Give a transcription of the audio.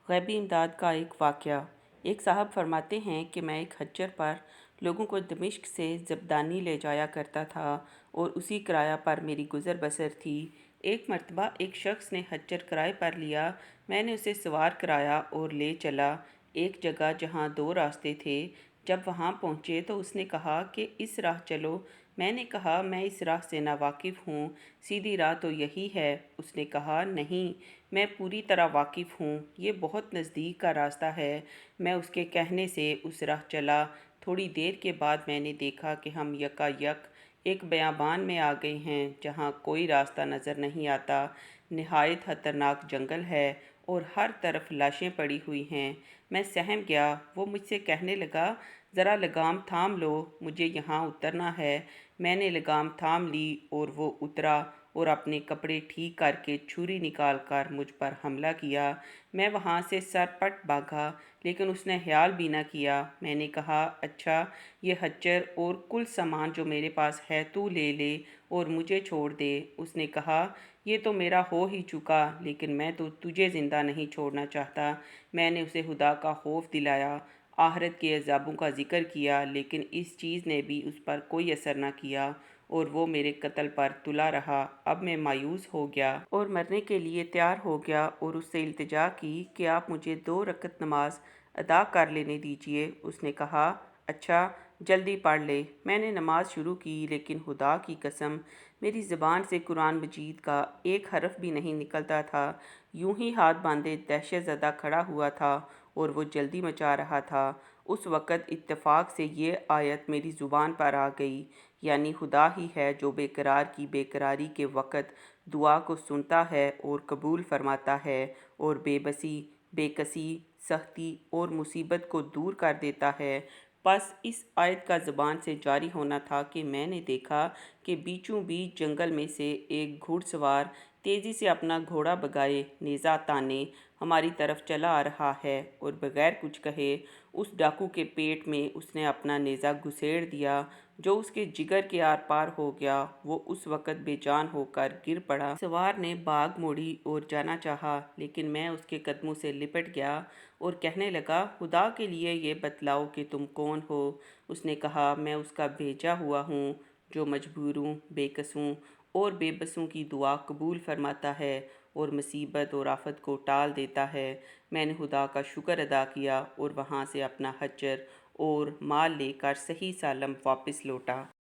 غیبی امداد کا ایک واقعہ۔ ایک صاحب فرماتے ہیں کہ میں ایک حجر پر لوگوں کو دمشق سے زبدانی لے جایا کرتا تھا اور اسی کرایہ پر میری گزر بسر تھی۔ ایک مرتبہ ایک شخص نے حجر کرائے پر لیا۔ میں نے اسے سوار کرایا اور لے چلا ایک جگہ جہاں دو راستے تھے۔ جب وہاں پہنچے تو اس نے کہا کہ اس راہ چلو۔ میں نے کہا میں اس راہ سے ناواقف ہوں، سیدھی راہ تو یہی ہے۔ اس نے کہا نہیں، میں پوری طرح واقف ہوں، یہ بہت نزدیک کا راستہ ہے۔ میں اس کے کہنے سے اس راہ چلا۔ تھوڑی دیر کے بعد میں نے دیکھا کہ ہم یکا یک ایک بیابان میں آ گئے ہیں جہاں کوئی راستہ نظر نہیں آتا۔ نہایت خطرناک جنگل ہے اور ہر طرف لاشیں پڑی ہوئی ہیں۔ میں سہم گیا۔ وہ مجھ سے کہنے لگا ذرا لگام تھام لو، مجھے یہاں اترنا ہے۔ میں نے لگام تھام لی اور وہ اترا اور اپنے کپڑے ٹھیک کر کے چھری نکال کر مجھ پر حملہ کیا۔ میں وہاں سے سرپٹ بھاگا لیکن اس نے خیال بھی نہ کیا۔ میں نے کہا اچھا، یہ حجر اور کل سامان جو میرے پاس ہے تو لے لے اور مجھے چھوڑ دے۔ اس نے کہا یہ تو میرا ہو ہی چکا، لیکن میں تو تجھے زندہ نہیں چھوڑنا چاہتا۔ میں نے اسے خدا کا خوف دلایا، آخرت کے عذابوں کا ذکر کیا، لیکن اس چیز نے بھی اس پر کوئی اثر نہ کیا اور وہ میرے قتل پر تلا رہا۔ اب میں مایوس ہو گیا اور مرنے کے لیے تیار ہو گیا اور اس سے التجا کی کہ آپ مجھے 2 رکعت نماز ادا کر لینے دیجیے۔ اس نے کہا اچھا، جلدی پڑھ لے۔ میں نے نماز شروع کی، لیکن خدا کی قسم میری زبان سے قرآن مجید کا ایک حرف بھی نہیں نکلتا تھا۔ یوں ہی ہاتھ باندھے دہشت زدہ کھڑا ہوا تھا اور وہ جلدی مچا رہا تھا۔ اس وقت اتفاق سے یہ آیت میری زبان پر آ گئی، یعنی خدا ہی ہے جو بے قرار کی بے قراری کے وقت دعا کو سنتا ہے اور قبول فرماتا ہے اور بے بسی، بے کسی، سختی اور مصیبت کو دور کر دیتا ہے۔ بس اس آیت کا زبان سے جاری ہونا تھا کہ میں نے دیکھا کہ بیچوں بیچ جنگل میں سے ایک گھڑ سوار تیزی سے اپنا گھوڑا بگائے نیزہ تانے ہماری طرف چلا آ رہا ہے اور بغیر کچھ کہے اس ڈاکو کے پیٹ میں اس نے اپنا نیزہ گھسیڑ دیا جو اس کے جگر کے آر پار ہو گیا۔ وہ اس وقت بے جان ہو کر گر پڑا۔ سوار نے بھاگ موڑی اور جانا چاہا، لیکن میں اس کے قدموں سے لپٹ گیا اور کہنے لگا خدا کے لیے یہ بتلاؤ کہ تم کون ہو۔ اس نے کہا میں اس کا بھیجا ہوا ہوں جو مجبوروں، بے کسوں اور بے بسوں کی دعا قبول فرماتا ہے اور مصیبت اور آفت کو ٹال دیتا ہے۔ میں نے خدا کا شکر ادا کیا اور وہاں سے اپنا حجر اور مال لے کر صحیح سالم واپس لوٹا۔